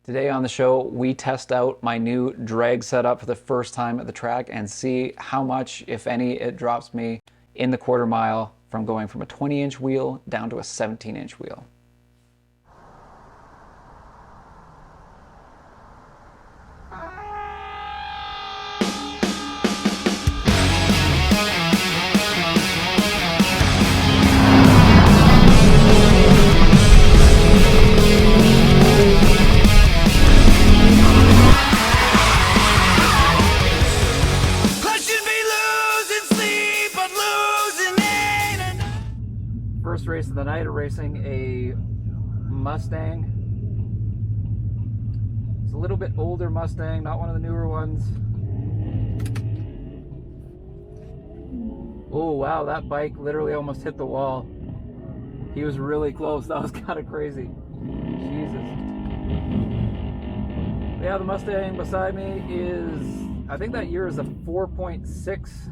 Today on the show, we test out my new drag setup for the first time at the track and see how much, if any, it drops me in the quarter mile from going from a 20-inch wheel down to a 17-inch wheel. First race of the night, racing a Mustang. It's a little bit older Mustang, not one of the newer ones. Oh wow, that bike literally almost hit the wall. He was really close. That was kind of crazy. Jesus. Yeah, the Mustang beside me is, I think that year is a 4.6.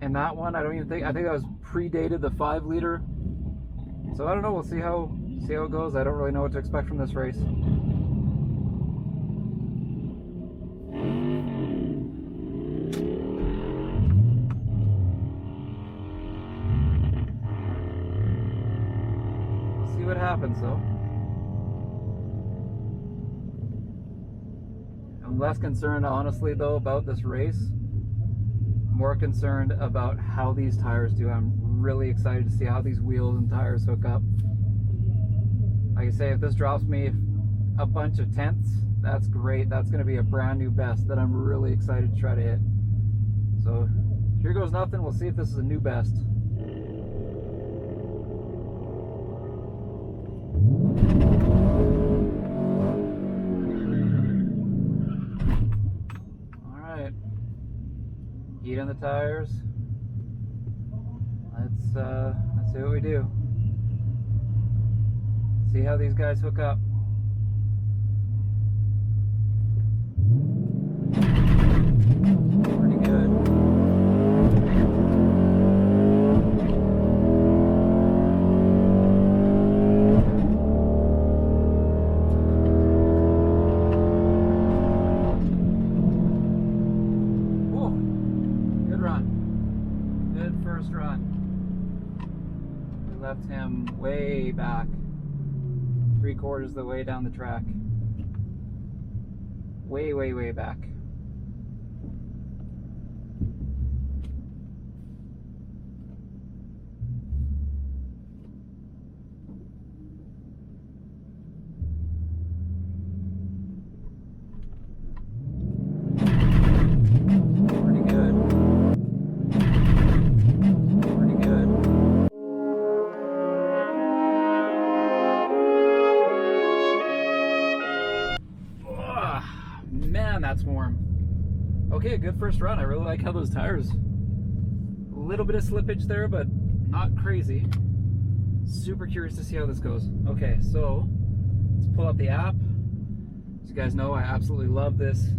And that one, I think that was predated the 5-liter. So I don't know, we'll see how it goes. I don't really know what to expect from this race. We'll see what happens though. I'm less concerned honestly though about this race. More concerned about how these tires do. I'm really excited to see how these wheels and tires hook up. Like I say, if this drops me a bunch of tenths, that's great. That's going to be a brand new best that I'm really excited to try to hit. So here goes nothing. We'll see if this is a new best. Heat on the tires. Let's see what we do. See how these guys hook up. Pretty good. First run. We left him way back, 3/4 of the way down the track. Way back. Man, that's warm. Okay, good first run. I really like how those tires, a little bit of slippage there, but not crazy. Super curious to see how this goes. Okay, so let's pull up the app. As you guys know, I absolutely love this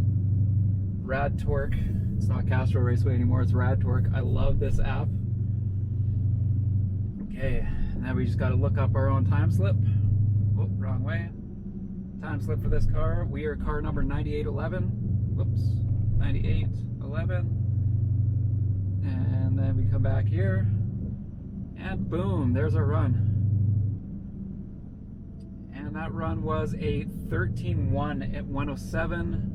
Rad Torque. It's not Castro Raceway anymore, it's Rad Torque. I love this app. Okay, and then we just got to look up our own time slip. Oh, wrong way. Time slip for this car. We are car number 9811. Whoops, 9811. And then we come back here, and boom, there's our run. And that run was a 13.1 at 107.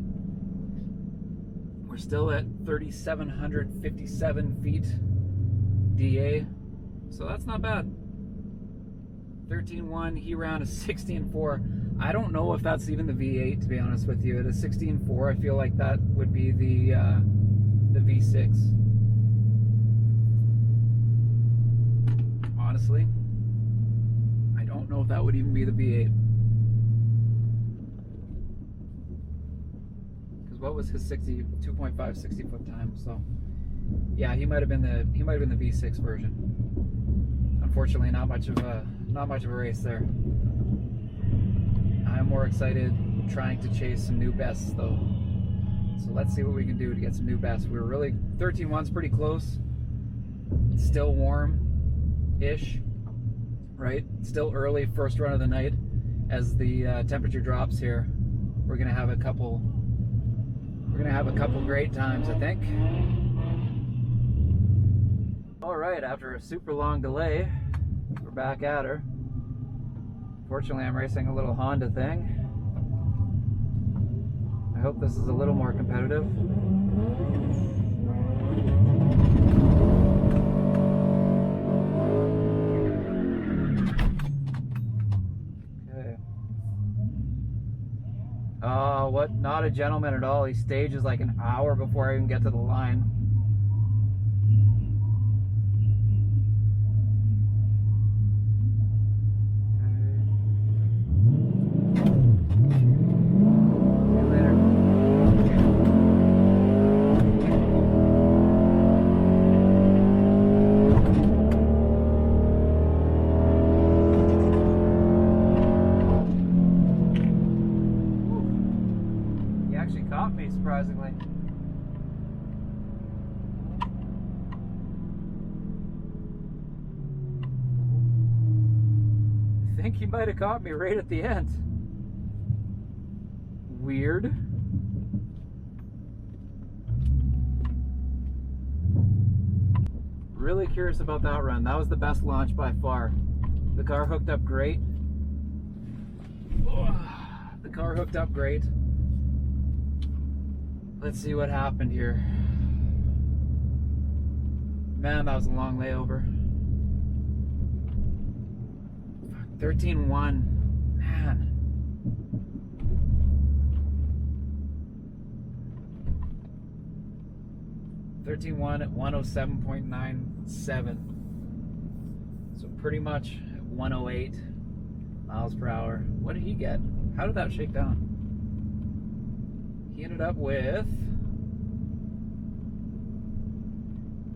We're still at 3,757 feet DA, so that's not bad. 13.1, he ran a 16.4. I don't know if that's even the V8, to be honest with you. At a 16.4, I feel like that would be the V6. Honestly, I don't know if that would even be the V8. Because what was his 2.5 60-foot time? So yeah, he might have been the V6 version. Unfortunately, not much of a race there. I'm more excited trying to chase some new bests though. So let's see what we can do to get some new bests. We were really, 13.1's pretty close. It's still warm-ish, right? Still early, first run of the night. As the temperature drops here, we're gonna have a couple great times, I think. All right, after a super long delay, we're back at her. Fortunately, I'm racing a little Honda thing. I hope this is a little more competitive. Okay. Oh, what? Not a gentleman at all. He stages like an hour before I even get to the line. Surprisingly. I think he might have caught me right at the end. Weird. Really curious about that run. That was the best launch by far. The car hooked up great. The car hooked up great. Let's see what happened here. Man, that was a long layover. 13.1. Man. $13.1 at 107.97. So pretty much 108 miles per hour. What did he get? How did that shake down? He ended up with,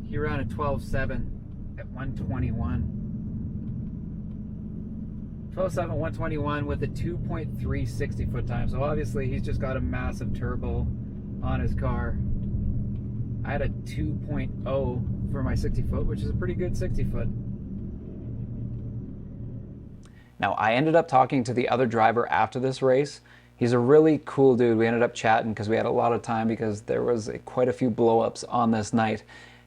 he ran a 12.7 at 121. 12.7 at 121 with a 2.3 60-foot time. So obviously he's just got a massive turbo on his car. I had a 2.0 for my 60-foot, which is a pretty good 60-foot. Now, I ended up talking to the other driver after this race. He's a really cool dude. We ended up chatting because we had a lot of time because there was quite a few blow-ups on this night.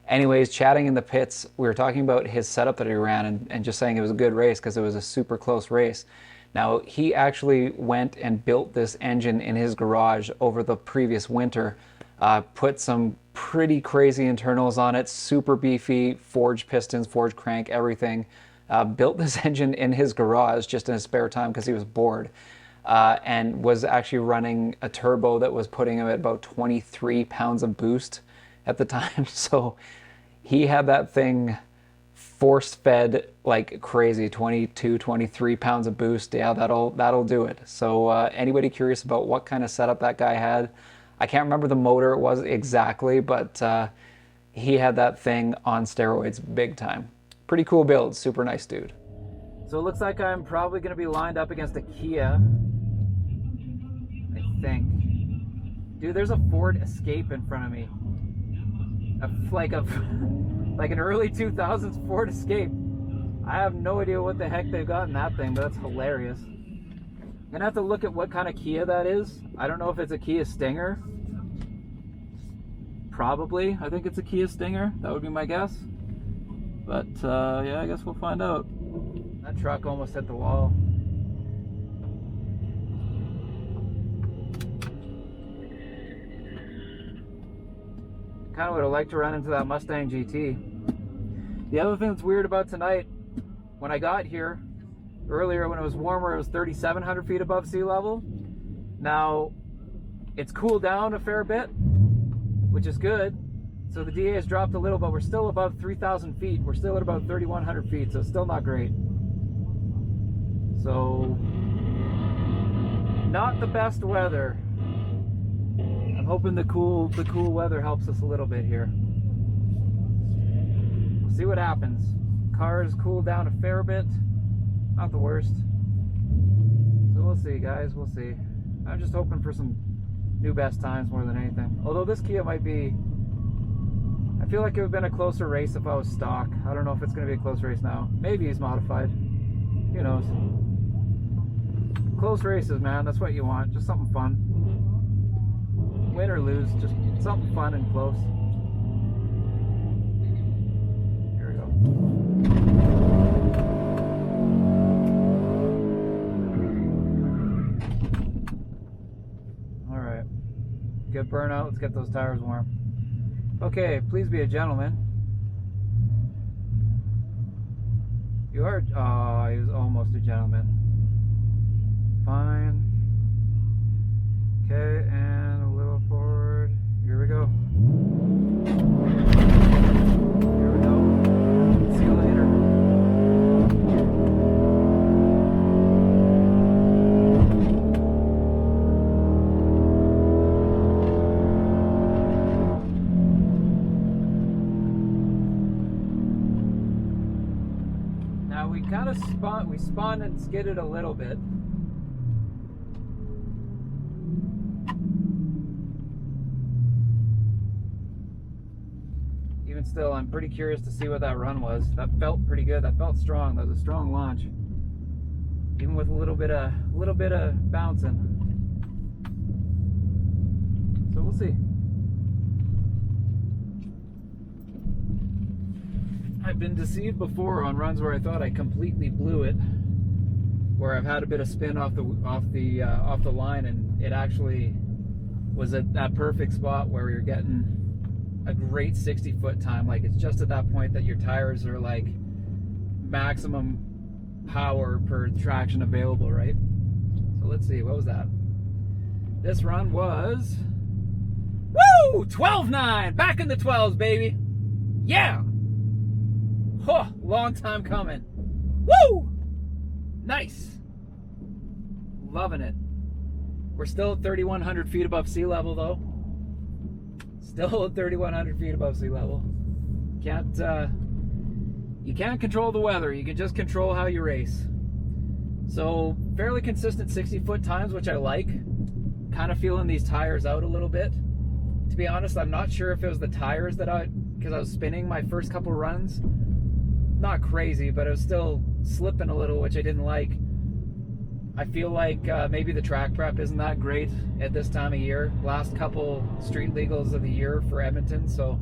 Anyways, chatting in the pits, we were talking about his setup that he ran and just saying it was a good race because it was a super close race. Now, he actually went and built this engine in his garage over the previous winter, put some pretty crazy internals on it, super beefy, forged pistons, forged crank, everything. Built this engine in his garage just in his spare time because he was bored. And was actually running a turbo that was putting him at about 23 pounds of boost at the time. So he had that thing force fed like crazy, 22, 23 pounds of boost. Yeah, that'll do it. So anybody curious about what kind of setup that guy had? I can't remember the motor it was exactly, but he had that thing on steroids big time. Pretty cool build, super nice dude. So it looks like I'm probably going to be lined up against a Kia. I think. Dude, there's a Ford Escape in front of me. Like an early 2000s Ford Escape. I have no idea what the heck they've got in that thing, but that's hilarious. I'm gonna have to look at what kind of Kia that is. I don't know if it's a Kia Stinger. Probably. I think it's a Kia Stinger. That would be my guess. But yeah, I guess we'll find out. That truck almost hit the wall. Kind of would have liked to run into that Mustang GT. The other thing that's weird about tonight, when I got here earlier when it was warmer, it was 3,700 feet above sea level. Now it's cooled down a fair bit, which is good. So the DA has dropped a little, but we're still above 3,000 feet. We're still at about 3,100 feet, so it's still not great. So not the best weather. I'm hoping the cool weather helps us a little bit here. We'll see what happens. Car has cooled down a fair bit. Not the worst. So we'll see, guys. We'll see. I'm just hoping for some new best times more than anything. Although this Kia might be... I feel like it would have been a closer race if I was stock. I don't know if it's going to be a close race now. Maybe he's modified. Who knows? Close races, man. That's what you want. Just something fun. Win or lose, just something fun and close. Here we go. All right. Good burnout. Let's get those tires warm. Okay, please be a gentleman. You are. Oh, he was almost a gentleman. Fine. Okay, and a little forward. Here we go. Here we go. See you later. Now we kind of spun and skidded a little bit. Even still, I'm pretty curious to see what that run was. That felt pretty good. That felt strong. That was a strong launch, even with a little bit of bouncing. So we'll see. I've been deceived before on runs where I thought I completely blew it, where I've had a bit of spin off the line, and it actually was at that perfect spot where you're getting a great 60-foot time. Like, it's just at that point that your tires are like maximum power per traction available, right? So let's see, what was that? This run was, woo, 12.9, back in the 12s, baby. Yeah. Huh, long time coming. Woo! Nice. Loving it. We're still at 3,100 feet above sea level, though. Still at 3,100 feet above sea level. You can't control the weather. You can just control how you race. So fairly consistent 60-foot times, which I like. Kind of feeling these tires out a little bit. To be honest, I'm not sure if it was the tires because I was spinning my first couple runs. Not crazy, but it was still slipping a little, which I didn't like. I feel like maybe the track prep isn't that great at this time of year. Last couple street legals of the year for Edmonton, so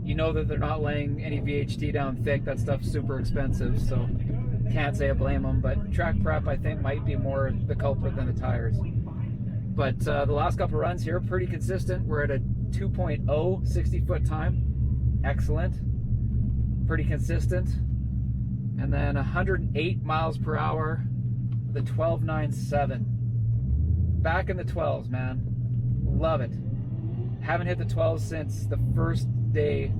you know that they're not laying any VHT down thick. That stuff's super expensive, so can't say I blame them. But track prep, I think, might be more the culprit than the tires. But the last couple runs here, pretty consistent. We're at a 2.0 60-foot time. Excellent. Pretty consistent. And then 108 miles per hour, the 12.97. Back in the 12s, man. Love it. Haven't hit the 12s since the first day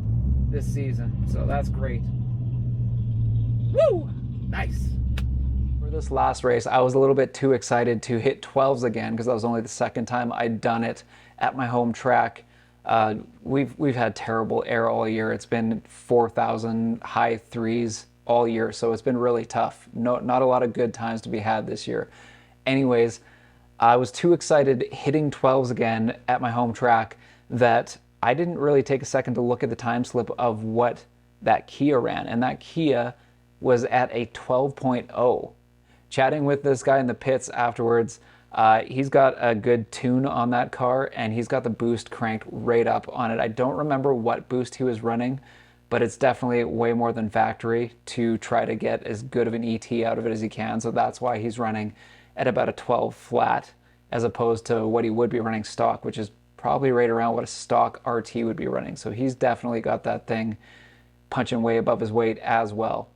this season, so that's great. Woo! Nice. For this last race, I was a little bit too excited to hit 12s again because that was only the second time I'd done it at my home track. We've had terrible air all year. It's been 4,000 high threes all year, so it's been really tough. Not a lot of good times to be had this year. Anyways, I was too excited hitting 12s again at my home track that I didn't really take a second to look at the time slip of what that Kia ran, and that Kia was at a 12.0. Chatting with this guy in the pits afterwards, he's got a good tune on that car, and he's got the boost cranked right up on it. I don't remember what boost he was running, but it's definitely way more than factory to try to get as good of an ET out of it as he can. So that's why he's running at about a 12 flat as opposed to what he would be running stock, which is probably right around what a stock RT would be running. So he's definitely got that thing punching way above his weight as well.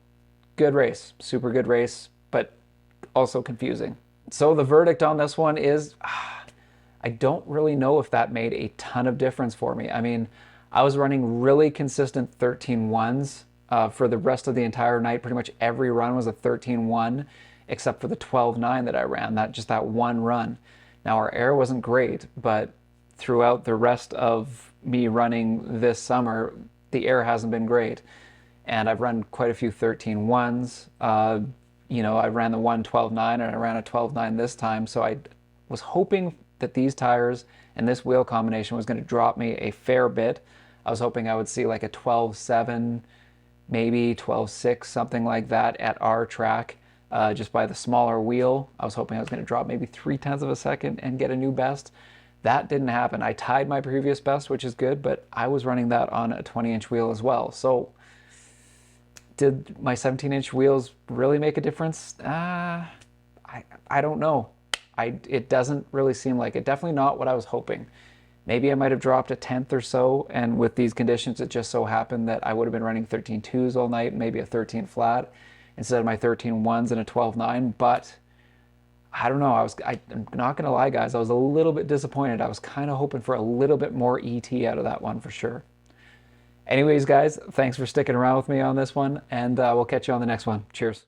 Good race, super good race, but also confusing. So the verdict on this one is, I don't really know if that made a ton of difference for me. I mean, I was running really consistent 13.1s for the rest of the entire night. Pretty much every run was a 13.1, except for the 12.9 that I ran, that one run. Now our air wasn't great, but throughout the rest of me running this summer, the air hasn't been great. And I've run quite a few 13.1s. You know, I ran the one 12.9 and I ran a 12.9 this time. So I was hoping that these tires and this wheel combination was going to drop me a fair bit. I was hoping I would see like a 12.7, maybe 12.6, something like that at our track. just by the smaller wheel. I was hoping I was going to drop maybe 0.3 of a second and get a new best. That didn't happen. I tied my previous best, which is good, but I was running that on a 20-inch wheel as well. So did my 17-inch wheels really make a difference? I don't know. It doesn't really seem like it. Definitely not what I was hoping. Maybe I might have dropped a 1/10 or so, and with these conditions, it just so happened that I would have been running 13.2s all night, maybe a 13 flat instead of my 13.1s and a 12.9. But I don't know. I'm not gonna lie, guys. I was a little bit disappointed. I was kind of hoping for a little bit more ET out of that one for sure. Anyways, guys, thanks for sticking around with me on this one, and we'll catch you on the next one. Cheers.